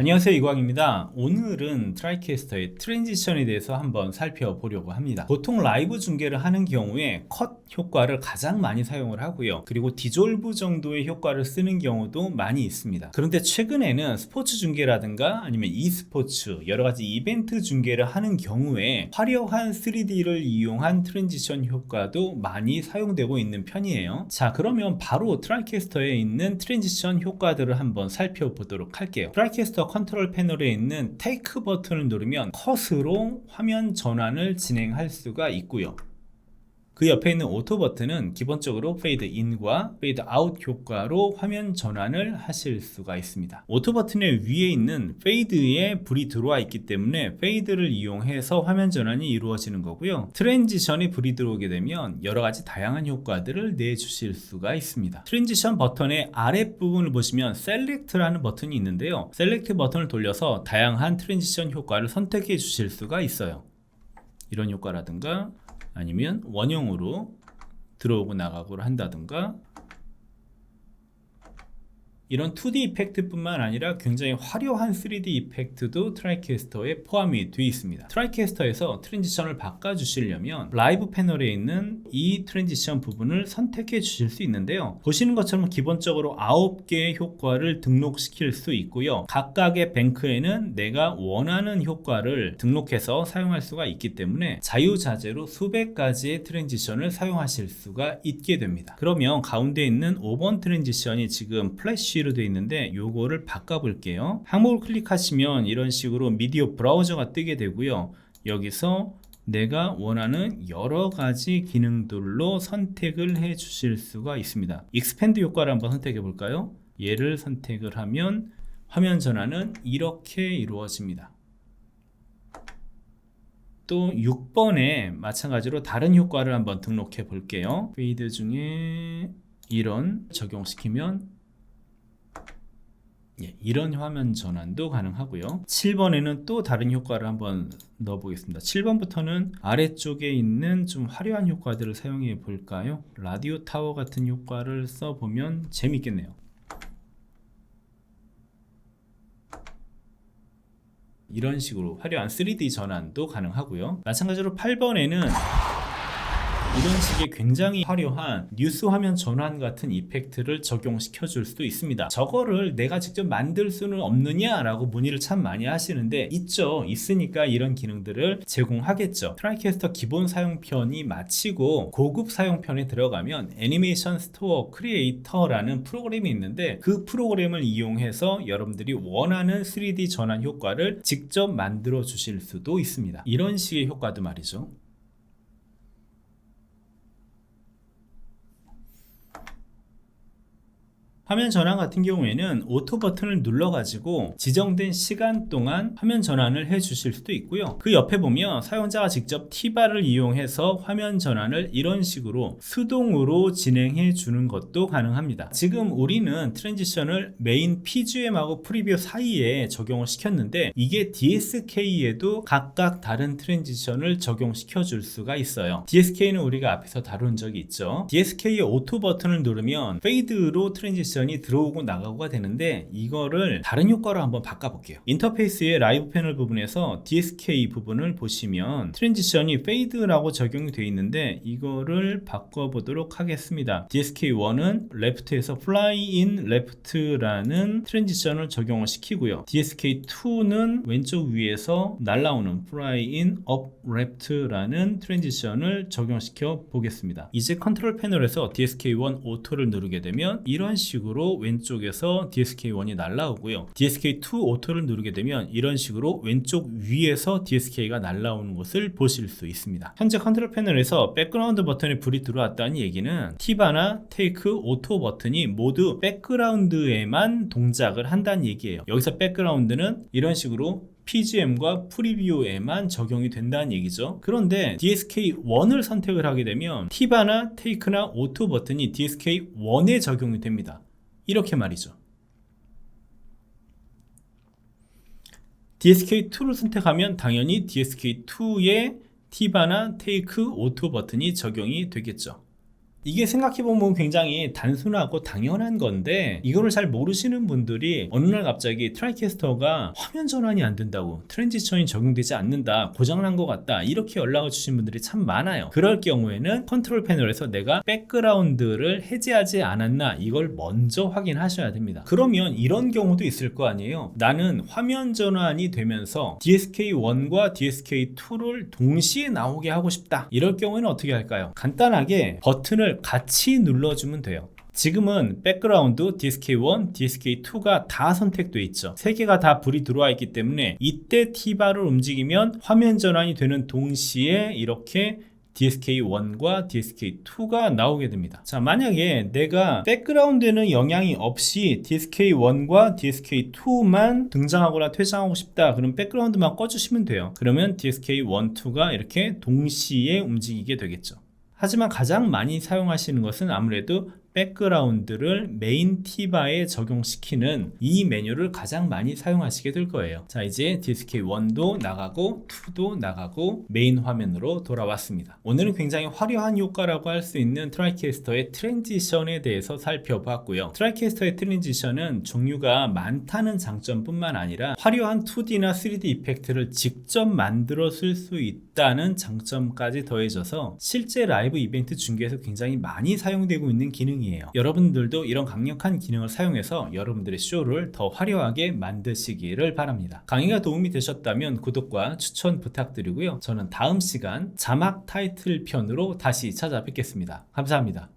안녕하세요, 이광입니다. 오늘은 트라이캐스터의 트랜지션에 대해서 한번 살펴보려고 합니다. 보통 라이브 중계를 하는 경우에 컷 효과를 가장 많이 사용을 하고요. 그리고 디졸브 정도의 효과를 쓰는 경우도 많이 있습니다. 그런데 최근에는 스포츠 중계라든가 아니면 e스포츠 여러가지 이벤트 중계를 하는 경우에 화려한 3D를 이용한 트랜지션 효과도 많이 사용되고 있는 편이에요. 자, 그러면 바로 트라이캐스터에 있는 트랜지션 효과들을 한번 살펴보도록 할게요. 트라이캐스터 컨트롤 패널에 있는 테이크 버튼을 누르면 컷으로 화면 전환을 진행할 수가 있고요. 그 옆에 있는 오토 버튼은 기본적으로 페이드 인과 페이드 아웃 효과로 화면 전환을 하실 수가 있습니다. 오토 버튼의 위에 있는 페이드에 불이 들어와 있기 때문에 페이드를 이용해서 화면 전환이 이루어지는 거고요. 트랜지션에 불이 들어오게 되면 여러가지 다양한 효과들을 내주실 수가 있습니다. 트랜지션 버튼의 아랫부분을 보시면 셀렉트라는 버튼이 있는데요. 셀렉트 버튼을 돌려서 다양한 트랜지션 효과를 선택해 주실 수가 있어요. 이런 효과라든가 아니면 원형으로 들어오고 나가고를 한다든가 이런 2D 이펙트 뿐만 아니라 굉장히 화려한 3D 이펙트도 트라이캐스터에 포함이 되어 있습니다. 트라이캐스터에서 트랜지션을 바꿔주시려면 라이브 패널에 있는 이 트랜지션 부분을 선택해 주실 수 있는데요. 보시는 것처럼 기본적으로 9개의 효과를 등록시킬 수 있고요. 각각의 뱅크에는 내가 원하는 효과를 등록해서 사용할 수가 있기 때문에 자유자재로 수백 가지의 트랜지션을 사용하실 수가 있게 됩니다. 그러면 가운데 있는 5번 트랜지션이 지금 플래시 로 되어 있는데 요거를 바꿔 볼게요. 항목을 클릭하시면 이런 식으로 미디어 브라우저가 뜨게 되고요. 여기서 내가 원하는 여러 가지 기능들로 선택을 해 주실 수가 있습니다. 익스펜드 효과를 한번 선택해 볼까요? 얘를 선택을 하면 화면 전환은 이렇게 이루어집니다. 또 6번에 마찬가지로 다른 효과를 한번 등록해 볼게요. 페이드 중에 이런 적용시키면 이런 화면 전환도 가능하고요. 7번에는 또 다른 효과를 한번 넣어 보겠습니다. 7번부터는 아래쪽에 있는 좀 화려한 효과들을 사용해 볼까요? 라디오 타워 같은 효과를 써보면 재밌겠네요. 이런 식으로 화려한 3D 전환도 가능하고요. 마찬가지로 8번에는 이런 식의 굉장히 화려한 뉴스 화면 전환 같은 이펙트를 적용시켜 줄 수도 있습니다. 저거를 내가 직접 만들 수는 없느냐 라고 문의를 참 많이 하시는데 있으니까 이런 기능들을 제공하겠죠. 트라이캐스터 기본 사용편이 마치고 고급 사용편에 들어가면 애니메이션 스토어 크리에이터라는 프로그램이 있는데 그 프로그램을 이용해서 여러분들이 원하는 3D 전환 효과를 직접 만들어 주실 수도 있습니다. 이런 식의 효과도 말이죠. 화면 전환 같은 경우에는 오토 버튼을 눌러가지고 지정된 시간 동안 화면 전환을 해 주실 수도 있고요. 그 옆에 보면 사용자가 직접 T바를 이용해서 화면 전환을 이런 식으로 수동으로 진행해 주는 것도 가능합니다. 지금 우리는 트랜지션을 메인 PGM하고 프리뷰 사이에 적용을 시켰는데 이게 DSK에도 각각 다른 트랜지션을 적용시켜 줄 수가 있어요. DSK는 우리가 앞에서 다룬 적이 있죠. DSK의 오토 버튼을 누르면 페이드로 트랜지션 이 들어오고 나가고가 되는데 이거를 다른 효과로 한번 바꿔볼게요. 인터페이스의 라이브 패널 부분에서 DSK 부분을 보시면 트랜지션이 페이드라고 적용이 되어 있는데 이거를 바꿔보도록 하겠습니다. DSK1은 레프트에서 Fly in Left라는 트랜지션을 적용을 시키고요. DSK2는 왼쪽 위에서 날아오는 Fly in Up Left라는 트랜지션을 적용시켜 보겠습니다. 이제 컨트롤 패널에서 DSK1 오토를 누르게 되면 이런 식으로 왼쪽에서 DSK1이 날라오고요. DSK2 오토를 누르게 되면 이런 식으로 왼쪽 위에서 DSK가 날라오는 것을 보실 수 있습니다. 현재 컨트롤 패널에서 백그라운드 버튼에 불이 들어왔다는 얘기는 T바나 테이크 오토 버튼이 모두 백그라운드에만 동작을 한다는 얘기예요. 여기서 백그라운드는 이런 식으로 PGM과 프리뷰에만 적용이 된다는 얘기죠. 그런데 DSK1을 선택을 하게 되면 T바나 테이크나 오토 버튼이 DSK1에 적용이 됩니다. 이렇게 말이죠. DSK2를 선택하면 당연히 DSK2에 T바나 테이크 오토 버튼이 적용이 되겠죠. 이게 생각해보면 굉장히 단순하고 당연한 건데 이거를 잘 모르시는 분들이 어느 날 갑자기 트라이캐스터가 화면 전환이 안 된다고, 트랜지션이 적용되지 않는다, 고장난 것 같다, 이렇게 연락을 주신 분들이 참 많아요. 그럴 경우에는 컨트롤 패널에서 내가 백그라운드를 해제하지 않았나 이걸 먼저 확인하셔야 됩니다. 그러면 이런 경우도 있을 거 아니에요. 나는 화면 전환이 되면서 DSK1과 DSK2를 동시에 나오게 하고 싶다. 이럴 경우에는 어떻게 할까요? 간단하게 버튼을 같이 눌러주면 돼요. 지금은 백그라운드, DSK1, DSK2가 다 선택되어 있죠. 세 개가 다 불이 들어와 있기 때문에 이때 T바를 움직이면 화면 전환이 되는 동시에 이렇게 DSK1과 DSK2가 나오게 됩니다. 자, 만약에 내가 백그라운드에는 영향이 없이 DSK1과 DSK2만 등장하거나 퇴장하고 싶다, 그럼 백그라운드만 꺼주시면 돼요. 그러면 DSK1, 2가 이렇게 동시에 움직이게 되겠죠. 하지만 가장 많이 사용하시는 것은 아무래도 백그라운드를 메인 T바에 적용시키는 이 메뉴를 가장 많이 사용하시게 될 거예요. 자, 이제 DSK1도 나가고 2도 나가고 메인 화면으로 돌아왔습니다. 오늘은 굉장히 화려한 효과라고 할 수 있는 트라이캐스터의 트랜지션에 대해서 살펴봤고요. 트라이캐스터의 트랜지션은 종류가 많다는 장점뿐만 아니라 화려한 2D나 3D 이펙트를 직접 만들어 쓸 수 있다는 장점까지 더해져서 실제 라이브 이벤트 중계에서 굉장히 많이 사용되고 있는 기능이에요. 여러분들도 이런 강력한 기능을 사용해서 여러분들의 쇼를 더 화려하게 만드시기를 바랍니다. 강의가 도움이 되셨다면 구독과 추천 부탁드리고요. 저는 다음 시간 자막 타이틀 편으로 다시 찾아뵙겠습니다. 감사합니다.